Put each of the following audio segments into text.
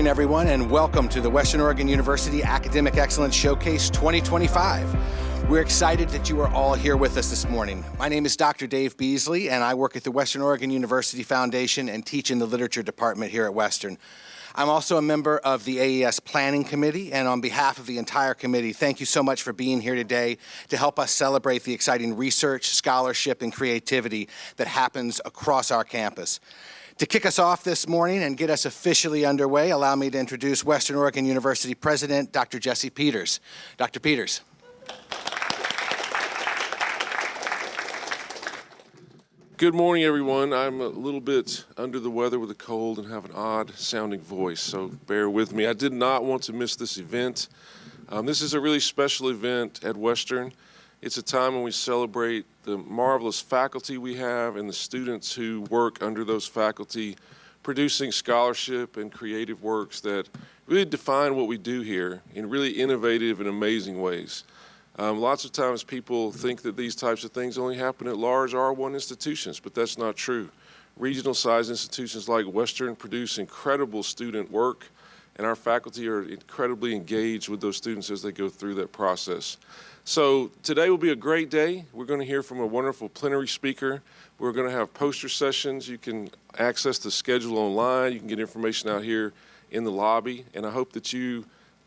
morning, everyone, and welcome to the Western Oregon University Academic Excellence Showcase 2025. We're excited that you are all here with us this morning. My name is Dr. Dave Beasley, and I work at the Western Oregon University Foundation and teach in the Literature Department here at Western. I'm also a member of the AES Planning Committee, and on behalf of the entire committee, thank you so much for being here today to help us celebrate the exciting research, scholarship, and creativity that happens across our campus. To kick us off this morning and get us officially underway, allow me to introduce Western Oregon University President, Dr. Jesse Peters. Dr. Peters. Good morning, everyone. I'm a little bit under the weather with a cold and have an odd sounding voice, so bear with me. I did not want to miss this event. This is a really special event at Western. It's a time when we celebrate the marvelous faculty we have and the students who work under those faculty, producing scholarship and creative works that really define what we do here in really innovative and amazing ways. Lots of times people think that these types of things only happen at large R1 institutions, but that's not true. Regional sized institutions like Western produce incredible student work, and our faculty are incredibly engaged with those students as they go through that process. So today will be a great day. We're going to hear from a wonderful plenary speaker. We're going to have poster sessions. You can access the schedule online. You can get information out here in the lobby. And I hope that you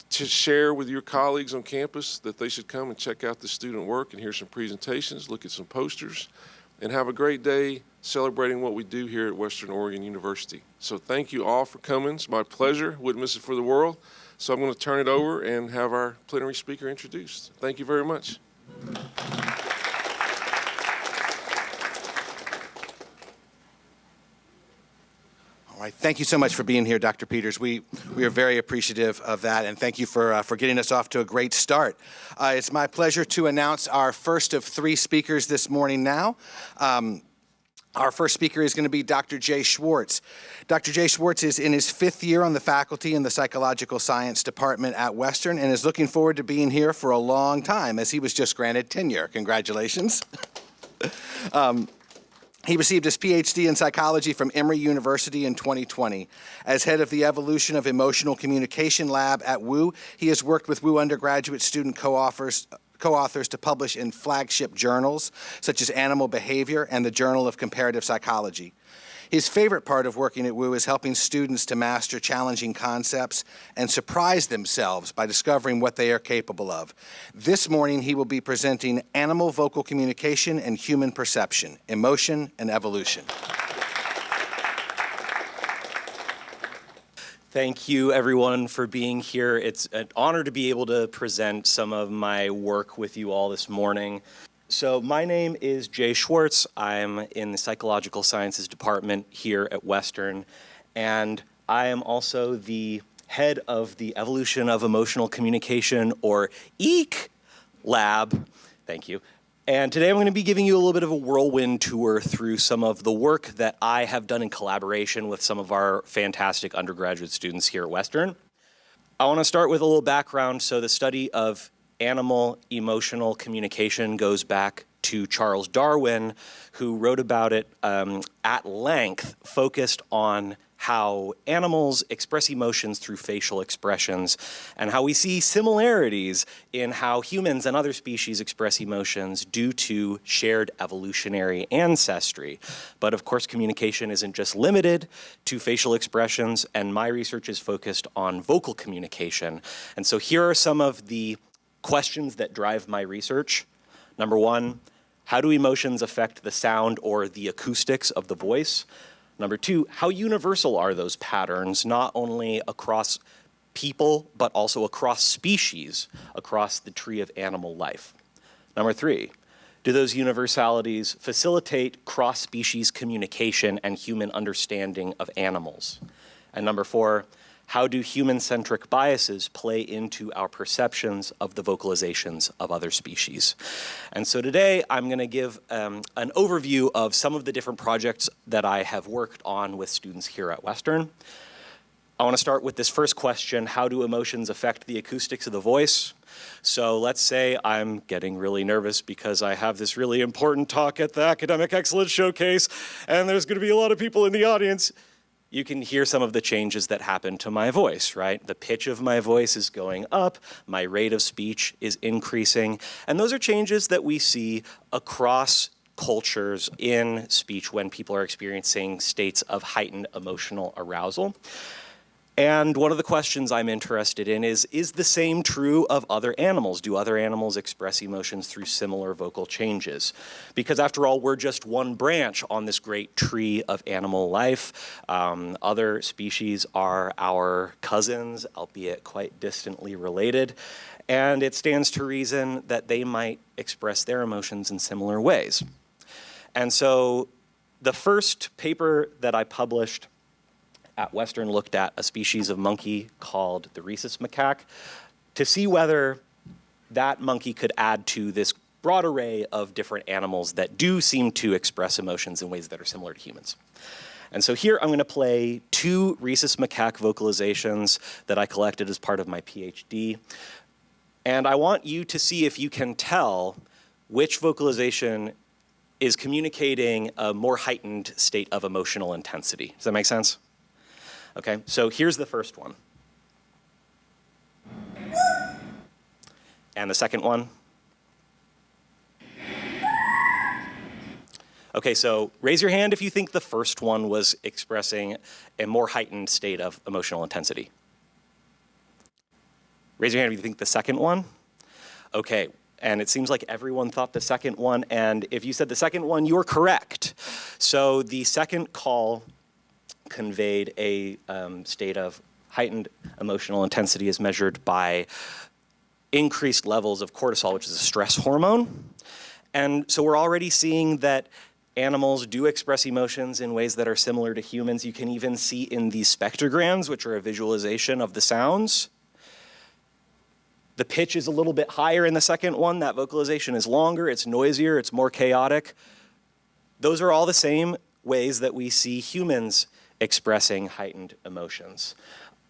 share with your colleagues on campus that they should come and check out the student work and hear some presentations, look at some posters, and have a great day celebrating what we do here at Western Oregon University. So thank you all for coming. It's my pleasure. Wouldn't miss it for the world. So I'm going to turn it over and have our plenary speaker introduced. Thank you very much. All right, thank you so much for being here, Dr. Peters. We are very appreciative of that, and thank you for getting us off to a great start. It's my pleasure to announce our first of three speakers this morning now. Our first speaker is going to be Dr. Jay Schwatz. Dr. Jay Schwatz is in his fifth year on the faculty in the Psychological Science Department at Western and is looking forward to being here for a long time as he was just granted tenure. Congratulations. He received his PhD in psychology from Emory University in 2020. As head of the Evolution of Emotional Communication Lab at WU, he has worked with WU undergraduate student co-authors to publish in flagship journals such as Animal Behavior and the Journal of Comparative Psychology. His favorite part of working at WU is helping students to master challenging concepts and surprise themselves by discovering what they are capable of. This morning, he will be presenting Animal Vocal Communication and Human Perception, Emotion and Evolution. Thank you, everyone, for being here. It's an honor to be able to present some of my work with you all this morning. So my name is Jay Schwatz. I'm in the Psychological Sciences Department here at Western, and I am also the head of the Evolution of Emotional Communication, or EEC, lab. Thank you. And today I'm going to be giving you a little bit of a whirlwind tour through some of the work that I have done in collaboration with some of our fantastic undergraduate students here at Western. I want to start with a little background. So the study of animal emotional communication goes back to Charles Darwin, who wrote about it at length, focused on how animals express emotions through facial expressions and how we see similarities in how humans and other species express emotions due to shared evolutionary ancestry. But of course, communication isn't just limited to facial expressions, and my research is focused on vocal communication. And so here are some of the questions that drive my research. Number one, how do emotions affect the sound or the acoustics of the voice? Number two, how universal are those patterns, not only across people, but also across species, across the tree of animal life? Number three, do those universalities facilitate cross-species communication and human understanding of animals? And number four, how do human-centric biases play into our perceptions of the vocalizations of other species? And so today I'm going to give an overview of some of the different projects that I have worked on with students here at Western. I want to start with this first question: how do emotions affect the acoustics of the voice? So let's say I'm getting really nervous because I have this really important talk at the Academic Excellence Showcase, and there's going to be a lot of people in the audience. you can hear some of the changes that happen to my voice, right? The pitch of my voice is going up, my rate of speech is increasing, and those are changes that we see across cultures in speech when people are experiencing states of heightened emotional arousal. And one of the questions I'm interested in is the same true of other animals? Do other animals express emotions through similar vocal changes? Because after all, we're just one branch on this great tree of animal life. Other species are our cousins, albeit quite distantly related. And it stands to reason that they might express their emotions in similar ways. And so the first paper that I published at Western looked at a species of monkey called the rhesus macaque to see whether that monkey could add to this broad array of different animals that do seem to express emotions in ways that are similar to humans. And so here I'm going to play 2 rhesus macaque vocalizations that I collected as part of my PhD. And I want you to see if you can tell which vocalization is communicating a more heightened state of emotional intensity. Does that make sense? Okay, so here's the first one. And the second one. Okay, so raise your hand if you think the first one was expressing a more heightened state of emotional intensity. Raise your hand if you think the second one. Okay, and it seems like everyone thought the second one, and if you said the second one, you're correct. So the second call conveyed a state of heightened emotional intensity as measured by increased levels of cortisol, which is a stress hormone. And so we're already seeing that animals do express emotions in ways that are similar to humans. You can even see in these spectrograms, which are a visualization of the sounds. The pitch is a little bit higher in the second one. That vocalization is longer, it's noisier, it's more chaotic. Those are all the same ways that we see humans expressing heightened emotions.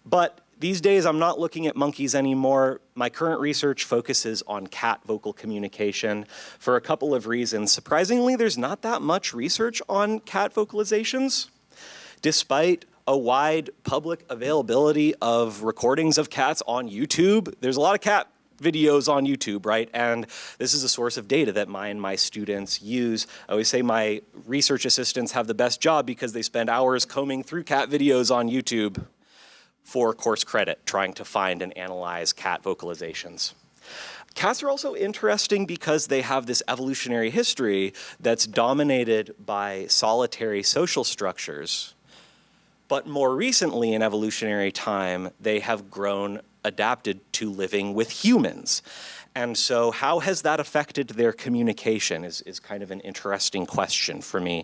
But these days, I'm not looking at monkeys anymore. My current research focuses on cat vocal communication for a couple of reasons. Surprisingly, there's not that much research on cat vocalizations, despite a wide public availability of recordings of cats on YouTube. There's a lot of cat videos on YouTube, right? And this is a source of data that my students use. I always say my research assistants have the best job because they spend hours combing through cat videos on YouTube for course credit, trying to find and analyze cat vocalizations. Cats are also interesting because they have this evolutionary history that's dominated by solitary social structures. But more recently in evolutionary time, they have grown adapted to living with humans. And so how has that affected their communication is kind of an interesting question for me.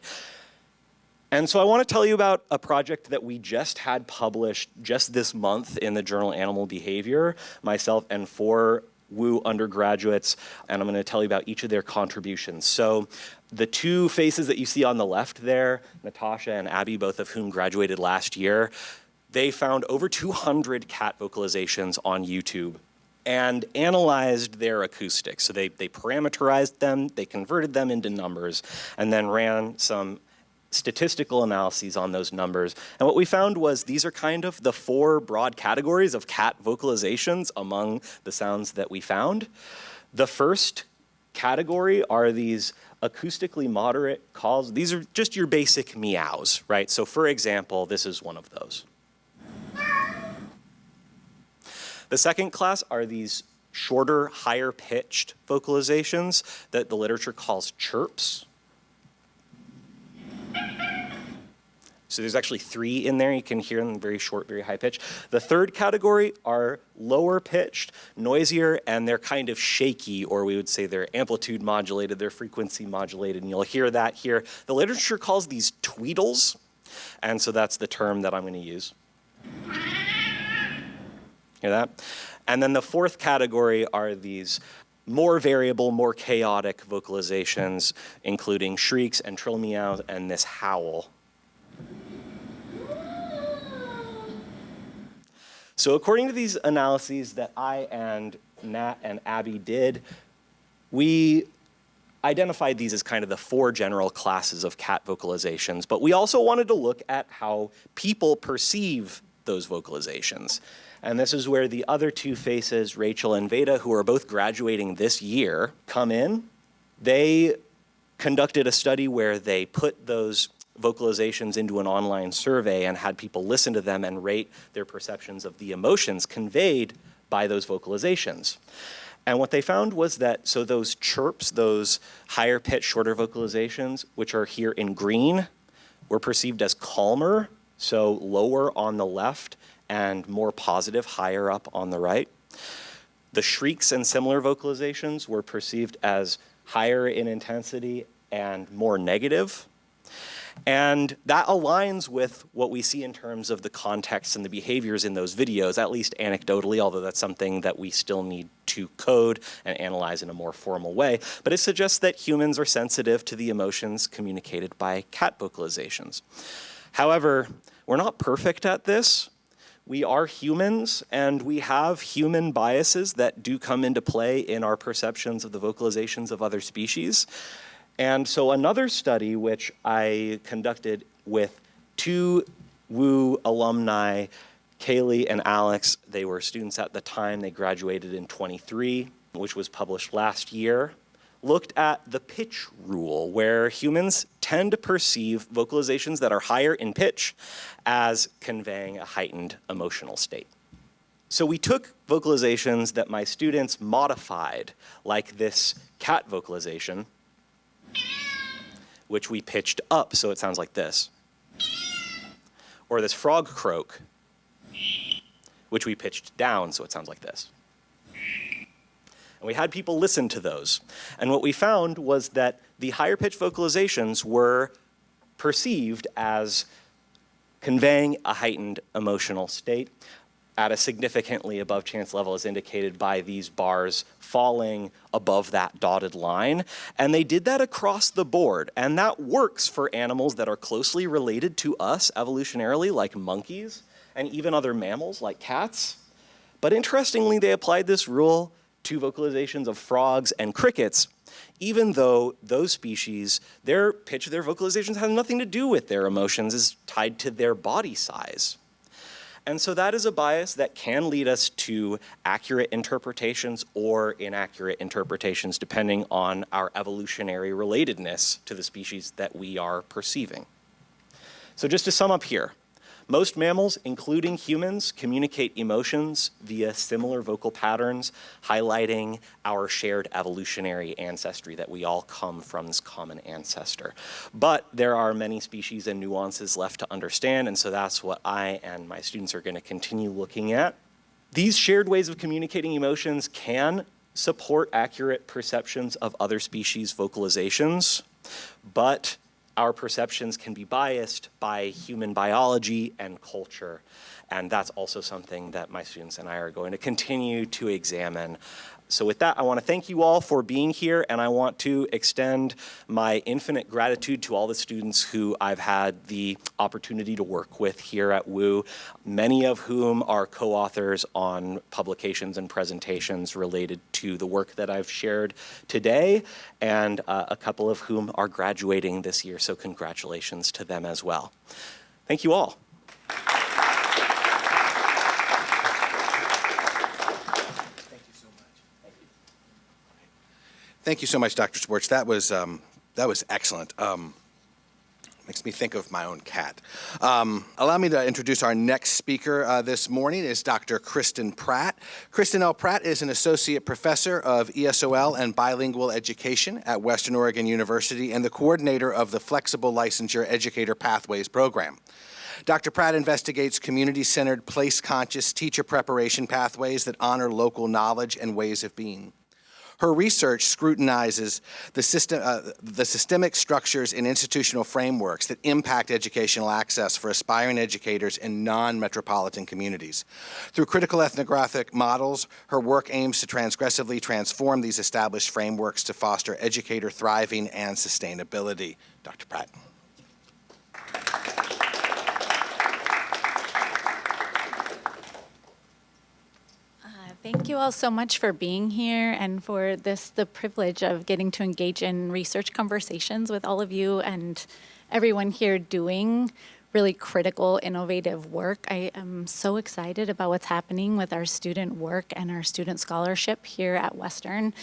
And so I want to tell you about a project that we just had published just this month in the journal Animal Behavior, myself and 4 Wu undergraduates, and I'm going to tell you about each of their contributions. So the 2 faces that you see on the left there, Natasha and Abby, both of whom graduated last year, they found over 200 cat vocalizations on YouTube and analyzed their acoustics. So they parameterized them, they converted them into numbers, and then ran some statistical analyses on those numbers. And what we found was these are kind of the 4 broad categories of cat vocalizations among the sounds that we found. The first category are these acoustically moderate calls. These are just your basic meows, right? So for example, this is one of those. The second class are these shorter, higher pitched vocalizations that the literature calls chirps. So there's actually 3 in there. You can hear them very short, very high pitch. The third category are lower pitched, noisier, and they're kind of shaky, or we would say they're amplitude modulated, they're frequency modulated, and you'll hear that here. The literature calls these tweedles, and so that's the term that I'm going to use. Hear that? And then the fourth category are these more variable, more chaotic vocalizations, including shrieks and trill meows and this howl. So according to these analyses that I and Nat and Abby did, we identified these as kind of the 4 general classes of cat vocalizations, but we also wanted to look at how people perceive those vocalizations. And this is where the other 2 faces, Rachel and Veda, who are both graduating this year, come in. They conducted a study where they put those vocalizations into an online survey and had people listen to them and rate their perceptions of the emotions conveyed by those vocalizations. And what they found was that, so those chirps, those higher pitch, shorter vocalizations, which are here in green, were perceived as calmer, so lower on the left and more positive, higher up on the right. The shrieks and similar vocalizations were perceived as higher in intensity and more negative. And that aligns with what we see in terms of the context and the behaviors in those videos, at least anecdotally, although that's something that we still need to code and analyze in a more formal way. But it suggests that humans are sensitive to the emotions communicated by cat vocalizations. However, we're not perfect at this. We are humans, and we have human biases that do come into play in our perceptions of the vocalizations of other species. And so another study, which I conducted with 2 WU alumni, Kaylee and Alex, they were students at the time, they graduated in 23, which was published last year, looked at the pitch rule, where humans tend to perceive vocalizations that are higher in pitch as conveying a heightened emotional state. So we took vocalizations that my students modified, like this cat vocalization, which we pitched up so it sounds like this, or this frog croak, which we pitched down so it sounds like this. And we had people listen to those. And what we found was that the higher pitch vocalizations were perceived as conveying a heightened emotional state at a significantly above chance level, as indicated by these bars falling above that dotted line. And they did that across the board. And that works for animals that are closely related to us evolutionarily, like monkeys, and even other mammals like cats. But interestingly, they applied this rule to vocalizations of frogs and crickets, even though those species, their pitch of their vocalizations has nothing to do with their emotions, is tied to their body size. And so that is a bias that can lead us to accurate interpretations or inaccurate interpretations, depending on our evolutionary relatedness to the species that we are perceiving. So just to sum up here, most mammals, including humans, communicate emotions via similar vocal patterns, highlighting our shared evolutionary ancestry, that we all come from this common ancestor. But there are many species and nuances left to understand, and so that's what I and my students are going to continue looking at. These shared ways of communicating emotions can support accurate perceptions of other species' vocalizations, but our perceptions can be biased by human biology and culture, and that's also something that my students and I are going to continue to examine. So with that, I want to thank you all for being here, and I want to extend my infinite gratitude to all the students who I've had the opportunity to work with here at WU, many of whom are co-authors on publications and presentations related to the work that I've shared today, and a couple of whom are graduating this year, so congratulations to them as well. Thank you all. Thank you so much, Dr. Schwartz. That was excellent. Makes me think of my own cat. Allow me to introduce our next speaker this morning is Dr. Kristen Pratt. Kristen L. Pratt is an associate professor of ESOL and bilingual education at Western Oregon University and the coordinator of the Flexible Licensure Educator Pathways program. Dr. Pratt investigates community-centered, place-conscious teacher preparation pathways that honor local knowledge and ways of being. Her research scrutinizes the systemic structures and institutional frameworks that impact educational access for aspiring educators in non-metropolitan communities. Through critical ethnographic models, her work aims to transgressively transform these established frameworks to foster educator thriving and sustainability. Dr. Pratt. Thank Thank you all so much for being here and for the privilege of getting to engage in research conversations with all of you and everyone here doing really critical, innovative work. I am so excited about what's happening with our student work and our student scholarship here at Western.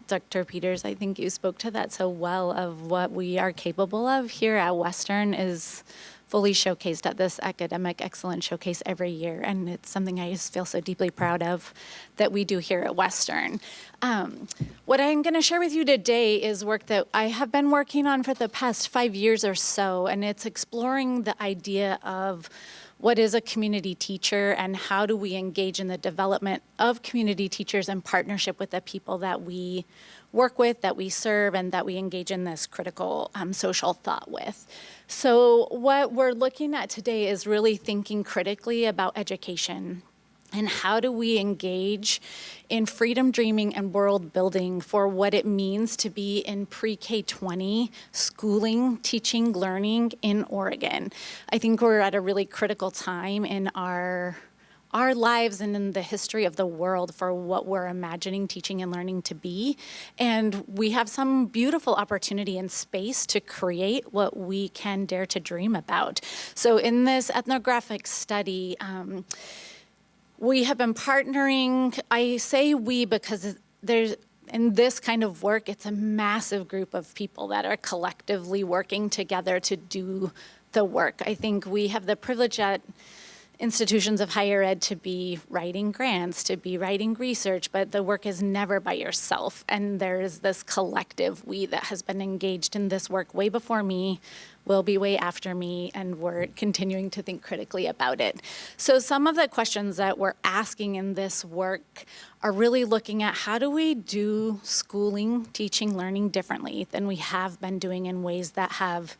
Dr. Peters, I think you spoke to that so well, of what we are capable of here at Western is fully showcased at this Academic Excellence Showcase every year, and it's something I just feel so deeply proud of that we do here at Western. What I'm going to share with you today is work that I have been working on for the past 5 years or so, and it's exploring the idea of what is a community teacher and how do we engage in the development of community teachers in partnership with the people that we work with, that we serve, and that we engage in this critical social thought with. So what we're looking at today is really thinking critically about education and how do we engage in freedom dreaming and world building for what it means to be in pre-K 20 schooling, teaching, learning in Oregon. I think we're at a really critical time in our lives and in the history of the world for what we're imagining teaching and learning to be. And we have some beautiful opportunity and space to create what we can dare to dream about. So in this ethnographic study, we have been partnering. I say we because in this kind of work, it's a massive group of people that are collectively working together to do the work. I think we have the privilege at institutions of higher ed to be writing grants, to be writing research, but the work is never by yourself. And there's this collective we that has been engaged in this work way before me, will be way after me, and we're continuing to think critically about it. So some of the questions that we're asking in this work are really looking at how do we do schooling, teaching, learning differently than we have been doing in ways that have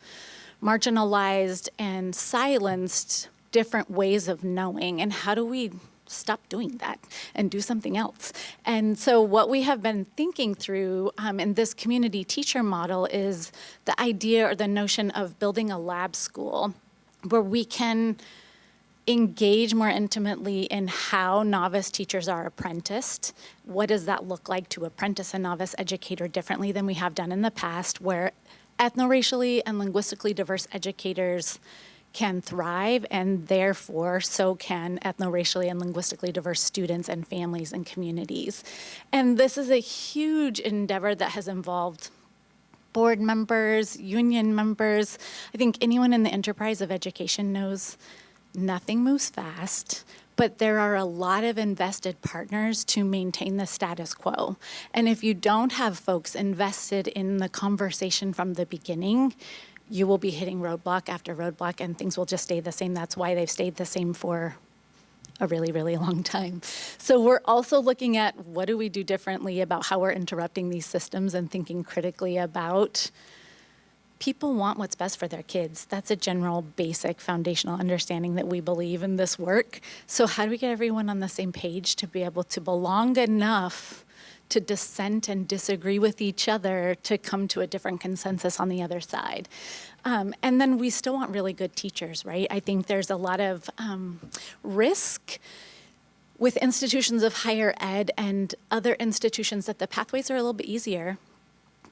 marginalized and silenced different ways of knowing, and how do we stop doing that and do something else? And so what we have been thinking through in this community teacher model is the idea or the notion of building a lab school where we can engage more intimately in how novice teachers are apprenticed. What does that look like to apprentice a novice educator differently than we have done in the past, where ethno-racially and linguistically diverse educators can thrive, and therefore so can ethno-racially and linguistically diverse students and families and communities. And this is a huge endeavor that has involved board members, union members. I think anyone in the enterprise of education knows nothing moves fast, but there are a lot of invested partners to maintain the status quo. And if you don't have folks invested in the conversation from the beginning, you will be hitting roadblock after roadblock, and things will just stay the same. That's why they've stayed the same for a really, really long time. So we're also looking at what do we do differently about how we're interrupting these systems and thinking critically about people want what's best for their kids. That's a general, basic, foundational understanding that we believe in this work. So how do we get everyone on the same page to be able to belong enough to dissent and disagree with each other to come to a different consensus on the other side? And then we still want really good teachers, right? I think there's a lot of risk with institutions of higher ed and other institutions that the pathways are a little bit easier,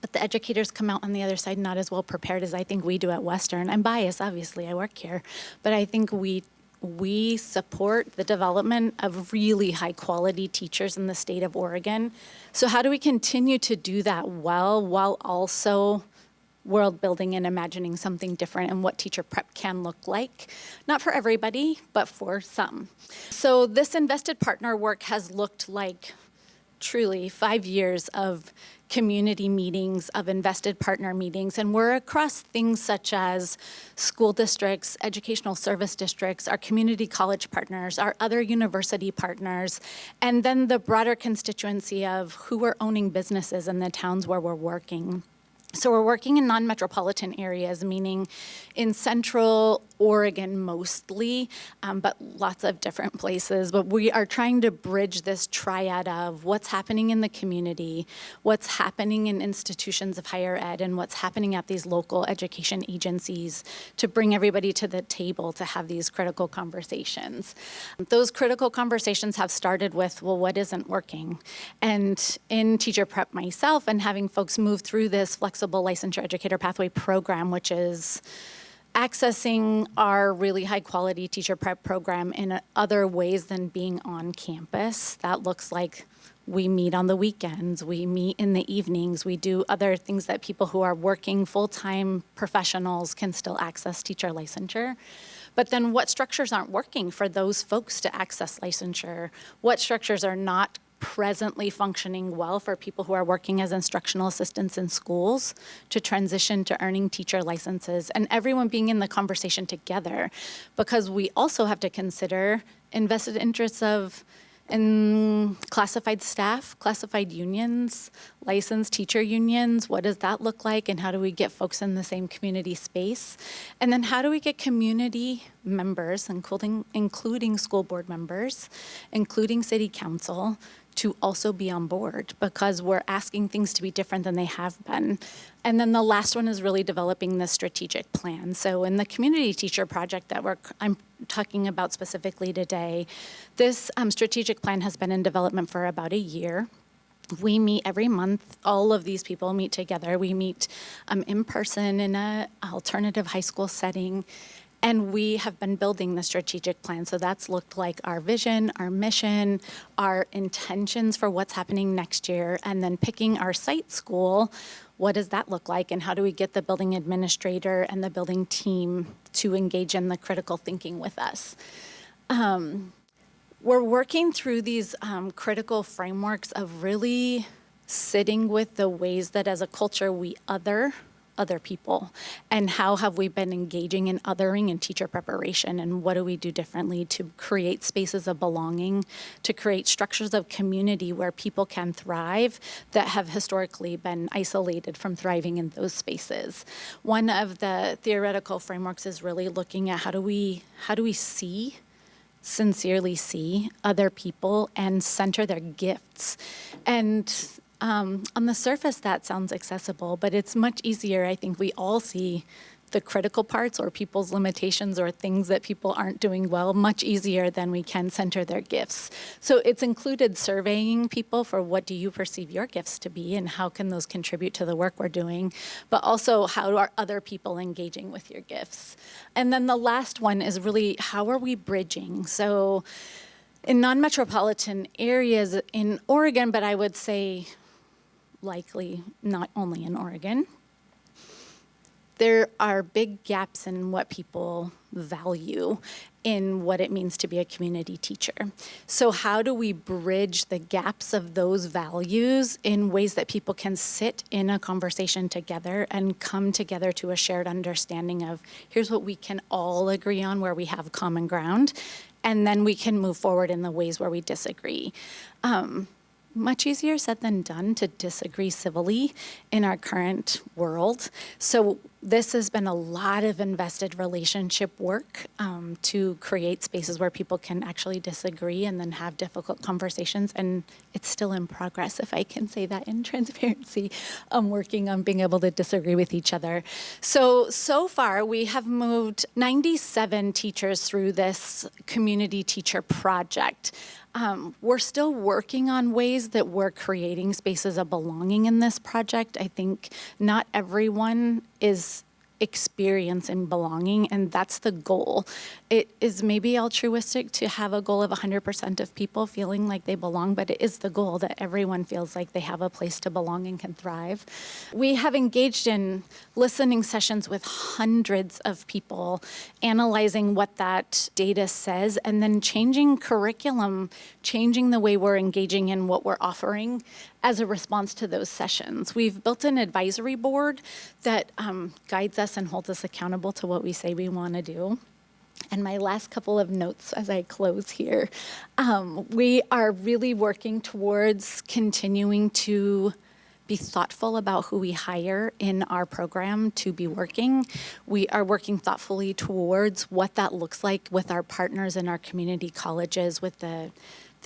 but the educators come out on the other side not as well prepared as I think we do at Western. I'm biased, obviously, I work here, but I think we support the development of really high quality teachers in the state of Oregon. So how do we continue to do that well while also world building and imagining something different and what teacher prep can look like? Not for everybody, but for some. So this invested partner work has looked like truly 5 years of community meetings, of invested partner meetings, and we're across things such as school districts, educational service districts, our community college partners, our other university partners, and then the broader constituency of who are owning businesses in the towns where we're working. So we're working in non-metropolitan areas, meaning in central Oregon mostly, but lots of different places. But we are trying to bridge this triad of what's happening in the community, what's happening in institutions of higher ed, and what's happening at these local education agencies to bring everybody to the table to have these critical conversations. Those critical conversations have started with, well, what isn't working? And in teacher prep myself and having folks move through this flexible licensure educator pathway program, which is accessing our really high quality teacher prep program in other ways than being on campus. That looks like we meet on the weekends, we meet in the evenings, we do other things that people who are working full-time professionals can still access teacher licensure. But then what structures aren't working for those folks to access licensure? What structures are not presently functioning well for people who are working as instructional assistants in schools to transition to earning teacher licenses, and everyone being in the conversation together, because we also have to consider invested interests of classified staff, classified unions, licensed teacher unions. What does that look like, and how do we get folks in the same community space? And then how do we get community members, including school board members, including city council, to also be on board, because we're asking things to be different than they have been. And then the last one is really developing the strategic plan. So in the community teacher project that I'm talking about specifically today, this strategic plan has been in development for about a year. We meet every month. All of these people meet together. We meet in person in an alternative high school setting. And we have been building the strategic plan. So that's looked like our vision, our mission, our intentions for what's happening next year, and then picking our site school. What does that look like, and how do we get the building administrator and the building team to engage in the critical thinking with us? We're working through these critical frameworks of really sitting with the ways that as a culture we other people, and how have we been engaging in othering in teacher preparation, and what do we do differently to create spaces of belonging, to create structures of community where people can thrive that have historically been isolated from thriving in those spaces. One of the theoretical frameworks is really looking at how do we sincerely see other people and center their gifts. And on the surface, that sounds accessible, but it's much easier. I think we all see the critical parts or people's limitations or things that people aren't doing well much easier than we can center their gifts. So it's included surveying people for what do you perceive your gifts to be and how can those contribute to the work we're doing, but also how are other people engaging with your gifts. And then the last one is really how are we bridging? So in non-metropolitan areas in Oregon, but I would say likely not only in Oregon, there are big gaps in what people value in what it means to be a community teacher. So how do we bridge the gaps of those values in ways that people can sit in a conversation together and come together to a shared understanding of here's what we can all agree on where we have common ground, and then we can move forward in the ways where we disagree. Much easier said than done to disagree civilly in our current world. So this has been a lot of invested relationship work to create spaces where people can actually disagree and then have difficult conversations. And it's still in progress, if I can say that in transparency. I'm working on being able to disagree with each other. So far, we have moved 97 teachers through this community teacher project. We're still working on ways that we're creating spaces of belonging in this project. I think not everyone is experiencing belonging, and that's the goal. It is maybe altruistic to have a goal of 100% of people feeling like they belong, but it is the goal that everyone feels like they have a place to belong and can thrive. We have engaged in listening sessions with hundreds of people, analyzing what that data says, and then changing curriculum, changing the way we're engaging in what we're offering as a response to those sessions. We've built an advisory board that guides us and holds us accountable to what we say we want to do. And my last couple of notes as I close here, we are really working towards continuing to be thoughtful about who we hire in our program to be working. We are working thoughtfully towards what that looks like with our partners in our community colleges, with the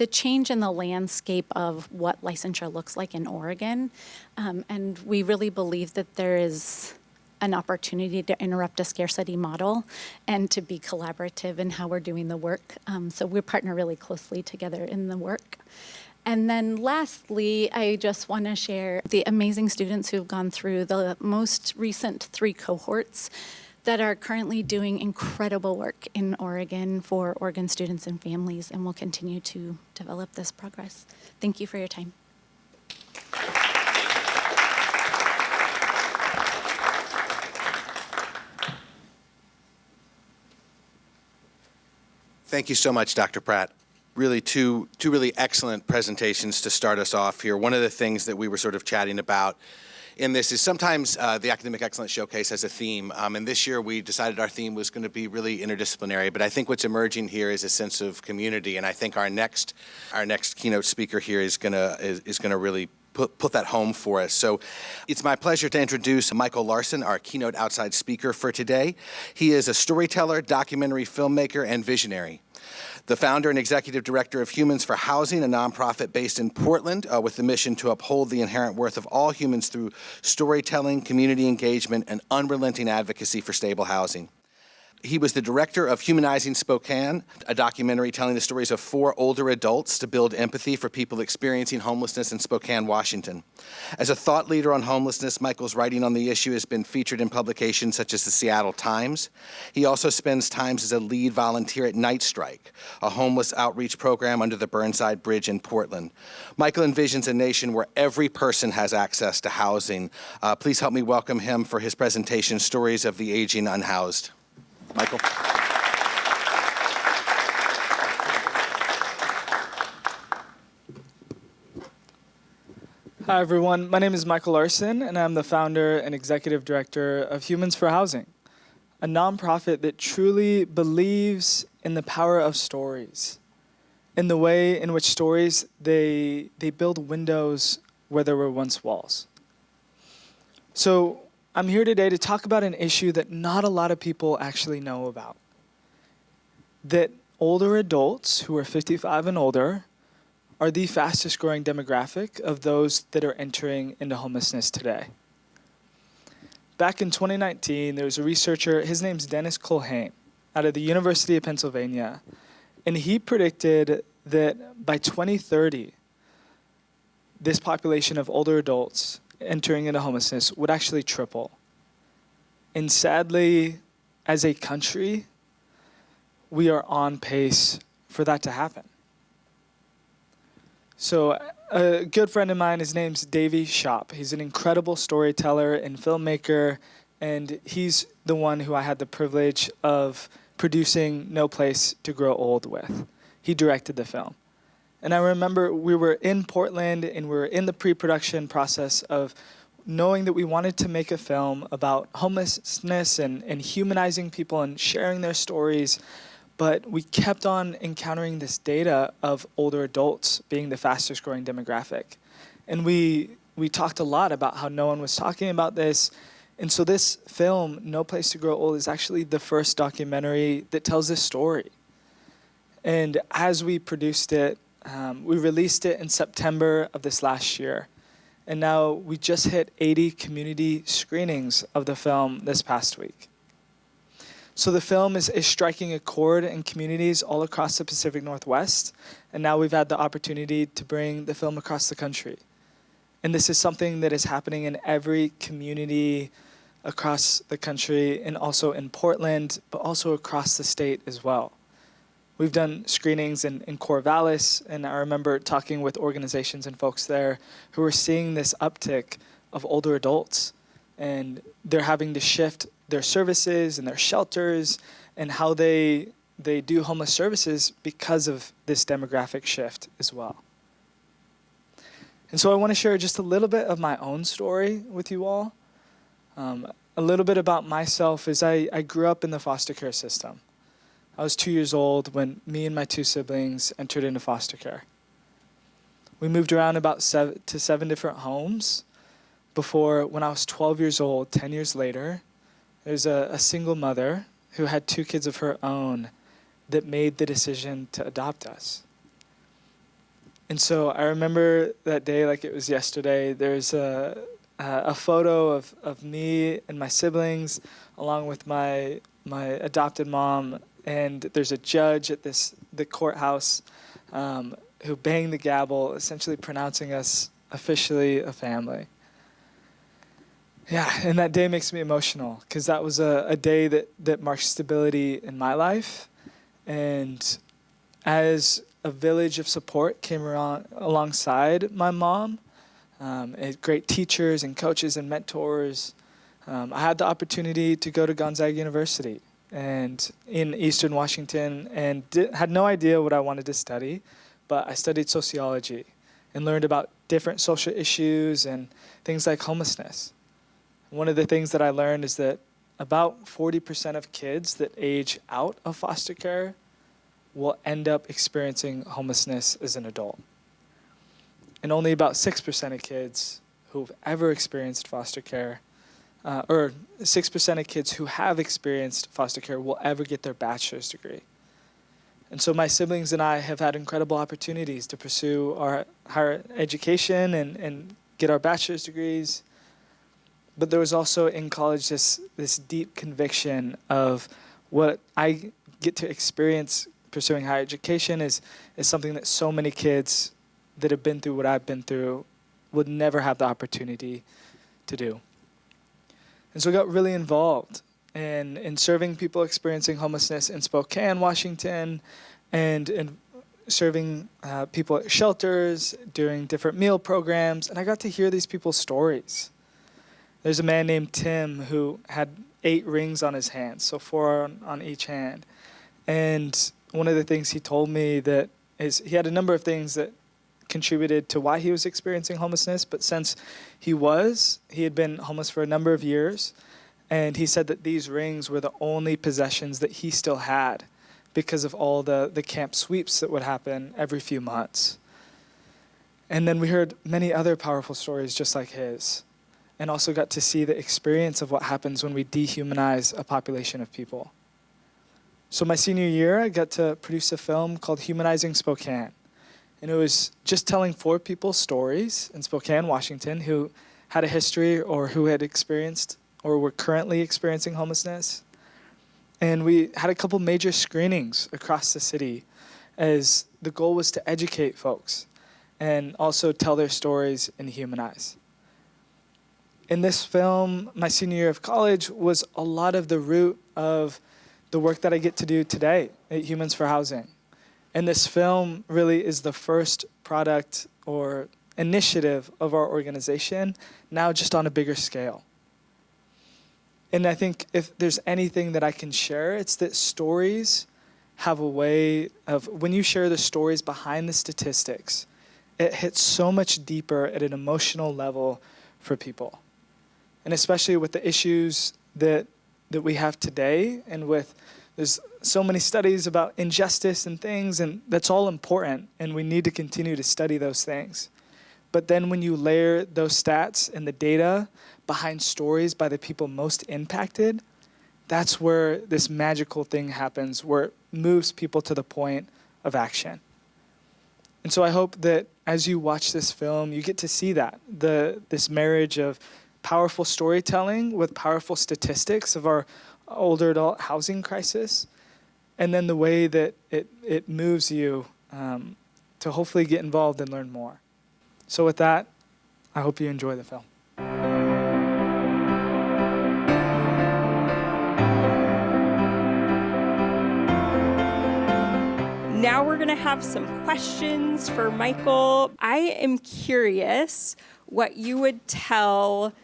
change in the landscape of what licensure looks like in Oregon. And we really believe that there is an opportunity to interrupt a scarcity model and to be collaborative in how we're doing the work. So we partner really closely together in the work. And then lastly, I just want to share the amazing students who've gone through the most recent 3 cohorts that are currently doing incredible work in Oregon for Oregon students and families, and will continue to develop this progress. Thank you for your time. Thank you so much, Dr. Pratt. Really two really excellent presentations to start us off here. One of the things that we were sort of chatting about in this is sometimes the Academic Excellence Showcase has a theme, and this year we decided our theme was going to be really interdisciplinary, but I think what's emerging here is a sense of community, and I think our next keynote speaker here is going to really put that home for us. So it's my pleasure to introduce Michael Larson, our keynote outside speaker for today. He is a storyteller, documentary filmmaker, and visionary. The founder and executive director of Humans for Housing, a nonprofit based in Portland with the mission to uphold the inherent worth of all humans through storytelling, community engagement, and unrelenting advocacy for stable housing. He was the director of Humanizing Spokane, a documentary telling the stories of 4 older adults to build empathy for people experiencing homelessness in Spokane, Washington. As a thought leader on homelessness, Michael's writing on the issue has been featured in publications such as the Seattle Times. He also spends time as a lead volunteer at Night Strike, a homeless outreach program under the Burnside Bridge in Portland. Michael envisions a nation where every person has access to housing. Please help me welcome him for his presentation, Stories of the Aging Unhoused. Michael. Hi, everyone. My name is Michael Larson, and I'm the founder and executive director of Humans for Housing, a nonprofit that truly believes in the power of stories, in the way in which stories, they build windows where there were once walls. So I'm here today to talk about an issue that not a lot of people actually know about. That older adults who are 55 and older are the fastest growing demographic of those that are entering into homelessness today. Back in 2019, there was a researcher, his name's Dennis Culhane, out of the University of Pennsylvania, and he predicted that by 2030, this population of older adults entering into homelessness would actually triple. And sadly, as a country, we are on pace for that to happen. So a good friend of mine, his name's Davey Shop. He's an incredible storyteller and filmmaker, and he's the one who I had the privilege of producing No Place to Grow Old with. He directed the film. And I remember we were in Portland and we were in the pre-production process of knowing that we wanted to make a film about homelessness and humanizing people and sharing their stories. But we kept on encountering this data of older adults being the fastest growing demographic. And we talked a lot about how no one was talking about this. And so this film, No Place to Grow Old, is actually the first documentary that tells this story. And as we produced it, we released it in September of this last year. And now we just hit 80 community screenings of the film this past week. So the film is striking a chord in communities all across the Pacific Northwest. And now we've had the opportunity to bring the film across the country. And this is something that is happening in every community across the country, and also in Portland, but also across the state as well. We've done screenings in Corvallis, and I remember talking with organizations and folks there who are seeing this uptick of older adults, and they're having to shift their services and their shelters and how they do homeless services because of this demographic shift as well. And so I want to share just a little bit of my own story with you all. A little bit about myself is I grew up in the foster care system. I was 2 years old when me and my 2 siblings entered into foster care. We moved around about 7 different homes, before, when I was 12 years old, 10 years later, there's a single mother who had 2 kids of her own that made the decision to adopt us. And so I remember that day like it was yesterday. There's a photo of me and my siblings along with my adopted mom, and there's a judge at the courthouse who banged the gavel, essentially pronouncing us officially a family. Yeah, and that day makes me emotional because that was a day that marked stability in my life. And as a village of support came alongside my mom, and great teachers and coaches and mentors, I had the opportunity to go to Gonzaga University and in Eastern Washington, and had no idea what I wanted to study, but I studied sociology and learned about different social issues and things like homelessness. One of the things that I learned is that about 40% of kids that age out of foster care will end up experiencing homelessness as an adult. And only about 6% of kids who've ever experienced foster care, or 6% of kids who have experienced foster care will ever get their bachelor's degree. And so my siblings and I have had incredible opportunities to pursue our higher education and get our bachelor's degrees. But there was also in college this deep conviction of what I get to experience pursuing higher education is something that so many kids that have been through what I've been through would never have the opportunity to do. And so I got really involved in serving people experiencing homelessness in Spokane, Washington, and serving people at shelters, doing different meal programs, and I got to hear these people's stories. There's a man named Tim who had 8 rings on his hands, so 4 on each hand. And one of the things he told me that is he had a number of things that contributed to why he was experiencing homelessness, but since he had been homeless for a number of years, and he said that these rings were the only possessions that he still had because of all the camp sweeps that would happen every few months. And then we heard many other powerful stories just like his, and also got to see the experience of what happens when we dehumanize a population of people. So my senior year, I got to produce a film called Humanizing Spokane. And it was just telling 4 people's stories in Spokane, Washington, who had a history or who had experienced or were currently experiencing homelessness. And we had a couple major screenings across the city as the goal was to educate folks and also tell their stories and humanize. In this film, my senior year of college was a lot of the root of the work that I get to do today at Humans for Housing. And this film really is the first product or initiative of our organization, now just on a bigger scale. And I think if there's anything that I can share, it's that stories have a way of, when you share the stories behind the statistics, it hits so much deeper at an emotional level for people. And especially with the issues that we have today, and there's so many studies about injustice and things, and that's all important, and we need to continue to study those things. But then when you layer those stats and the data behind stories by the people most impacted, that's where this magical thing happens, where it moves people to the point of action. And so I hope that as you watch this film, you get to see that, this marriage of powerful storytelling with powerful statistics of our older adult housing crisis, and then the way that it moves you to hopefully get involved and learn more. So with that, I hope you enjoy the film. Now we're going to have some questions for Michael. I am curious what you would tell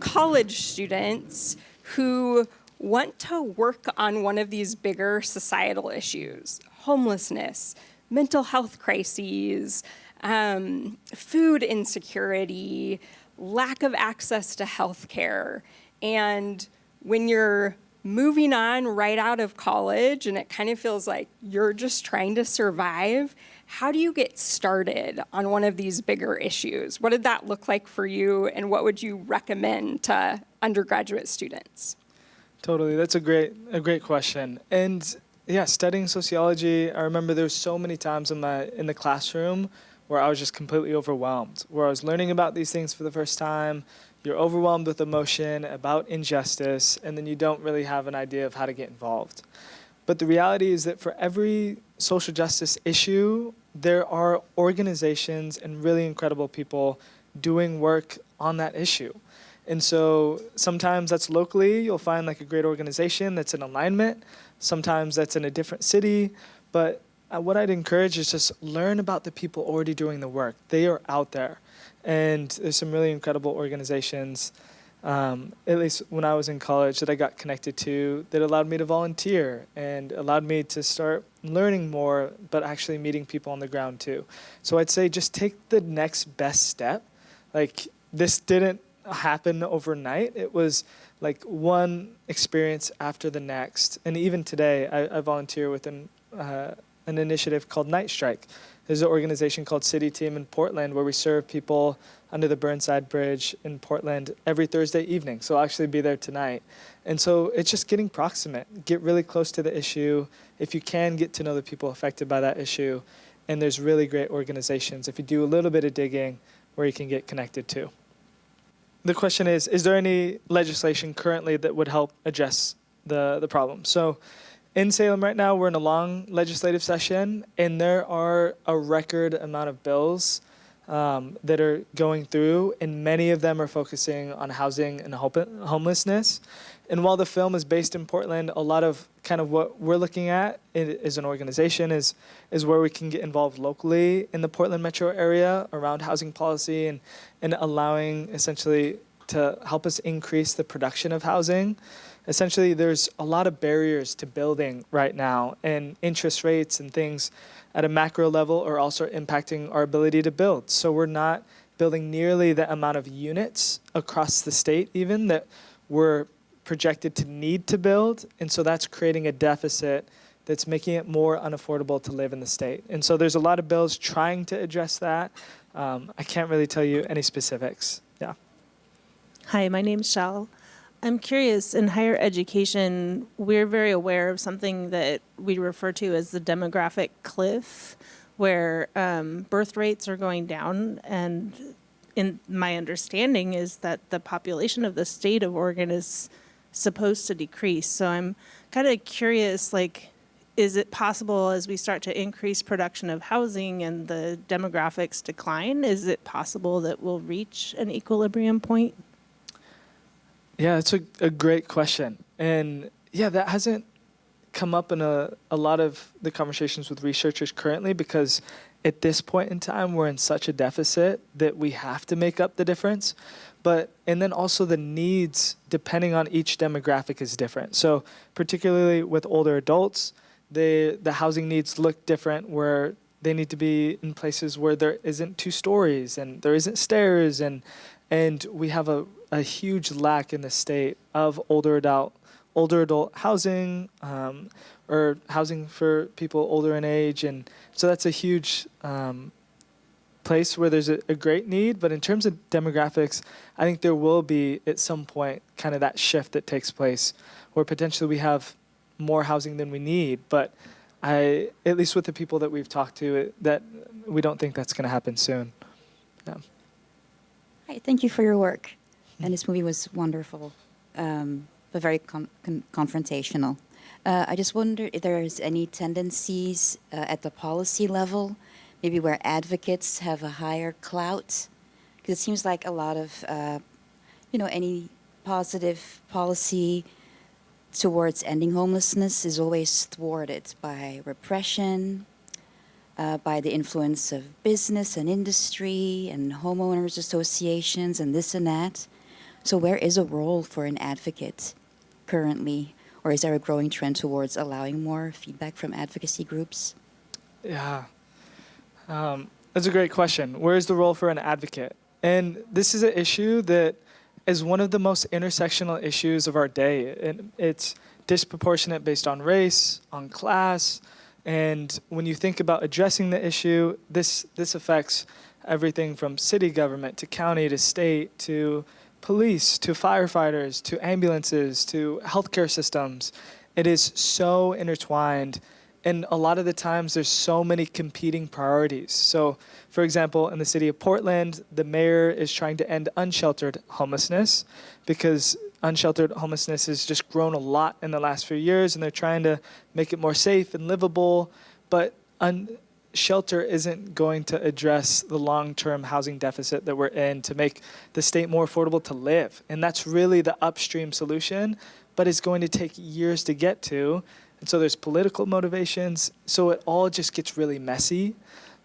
college students who want to work on one of these bigger societal issues: homelessness, mental health crises, food insecurity, lack of access to health care. And when you're moving on right out of college, and it kind of feels like you're just trying to survive. How do you get started on one of these bigger issues? What did that look like for you, and what would you recommend to undergraduate students? Totally, that's a great question. And yeah, studying sociology, I remember there was so many times in the classroom where I was just completely overwhelmed, where I was learning about these things for the first time. You're overwhelmed with emotion about injustice, and then you don't really have an idea of how to get involved. But the reality is that for every social justice issue, there are organizations and really incredible people doing work on that issue. And so sometimes that's locally, you'll find like a great organization that's in alignment. Sometimes that's in a different city. But what I'd encourage is just learn about the people already doing the work. They are out there. And there's some really incredible organizations, at least when I was in college, that I got connected to that allowed me to volunteer and allowed me to start learning more, but actually meeting people on the ground too. So I'd say just take the next best step. Like, this didn't happen overnight. It was like one experience after the next. And even today, I volunteer with an initiative called Night Strike. There's an organization called City Team in Portland where we serve people under the Burnside Bridge in Portland every Thursday evening. So I'll actually be there tonight. And so it's just getting proximate. Get really close to the issue. If you can, get to know the people affected by that issue. And there's really great organizations, if you do a little bit of digging, where you can get connected to. The question is there any legislation currently that would help address the problem? So in Salem right now, we're in a long legislative session, and there are a record amount of bills that are going through, and many of them are focusing on housing and homelessness. And while the film is based in Portland, a lot of kind of what we're looking at as an organization is where we can get involved locally in the Portland metro area around housing policy and allowing essentially to help us increase the production of housing. Essentially, there's a lot of barriers to building right now, and interest rates and things at a macro level are also impacting our ability to build. So we're not building nearly the amount of units across the state even that we're projected to need to build. And so that's creating a deficit that's making it more unaffordable to live in the state. And so there's a lot of bills trying to address that. I can't really tell you any specifics. Yeah. Hi, my name's Shal. I'm curious, in higher education, we're very aware of something that we refer to as the demographic cliff, where birth rates are going down. And in my understanding is that the population of the state of Oregon is supposed to decrease. So I'm kind of curious, like, is it possible as we start to increase production of housing and the demographics decline, is it possible that we'll reach an equilibrium point? Yeah, it's a great question. And yeah, that hasn't come up in a lot of the conversations with researchers currently, because at this point in time, we're in such a deficit that we have to make up the difference. And then also the needs, depending on each demographic, is different. So particularly with older adults, the housing needs look different, where they need to be in places where there isn't 2 stories and there isn't stairs, and we have a huge lack in the state of older adult housing, or housing for people older in age. And so that's a huge place where there's a great need. But in terms of demographics, I think there will be at some point kind of that shift that takes place where potentially we have more housing than we need. But at least with the people that we've talked to, that we don't think that's going to happen soon. Yeah. Hi, thank you for your work. And this movie was wonderful, but very confrontational. I just wonder if there's any tendencies at the policy level, maybe where advocates have a higher clout, because it seems like a lot of, any positive policy towards ending homelessness is always thwarted by repression, by the influence of business and industry and homeowners associations and this and that. So where is a role for an advocate currently? Or is there a growing trend towards allowing more feedback from advocacy groups? Yeah, that's a great question. Where is the role for an advocate? And this is an issue that as one of the most intersectional issues of our day. It's disproportionate based on race, on class, and when you think about addressing the issue, this affects everything from city government to county to state to police to firefighters to ambulances to healthcare systems. It is so intertwined, and a lot of the times there's so many competing priorities. So, for example, in the city of Portland, the mayor is trying to end unsheltered homelessness because unsheltered homelessness has just grown a lot in the last few years, and they're trying to make it more safe and livable. But shelter isn't going to address the long-term housing deficit that we're in to make the state more affordable to live. And that's really the upstream solution, but it's going to take years to get to. And so there's political motivations. So it all just gets really messy.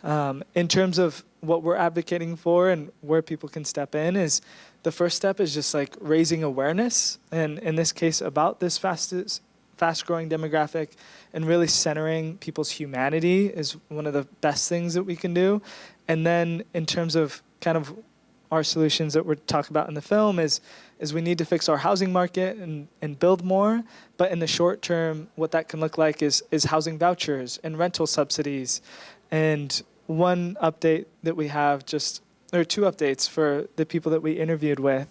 In terms of what we're advocating for and where people can step in, is the first step is just like raising awareness, and in this case about this fast-growing demographic, and really centering people's humanity is one of the best things that we can do. And then in terms of kind of our solutions that we're talking about in the film is we need to fix our housing market and build more. But in the short term, what that can look like is housing vouchers and rental subsidies. And one update that we have, or two updates for the people that we interviewed with,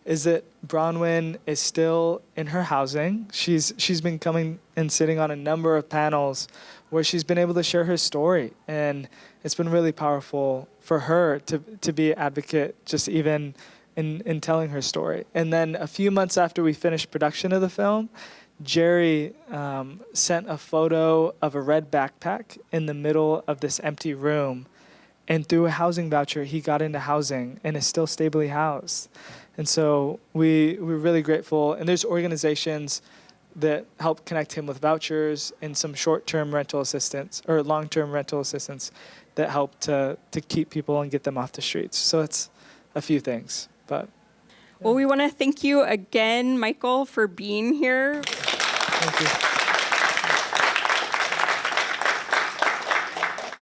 is that Bronwyn is still in her housing. She's been coming and sitting on a number of panels where she's been able to share her story. And it's been really powerful for her to be an advocate, just even in telling her story. And then a few months after we finished production of the film, Jerry sent a photo of a red backpack in the middle of this empty room. And through a housing voucher, he got into housing and is still stably housed. And so we're really grateful. And there's organizations that help connect him with vouchers and some short-term rental assistance or long-term rental assistance that help to keep people and get them off the streets. So it's a few things. But well, we want to thank you again, Michael, for being here. Thank you.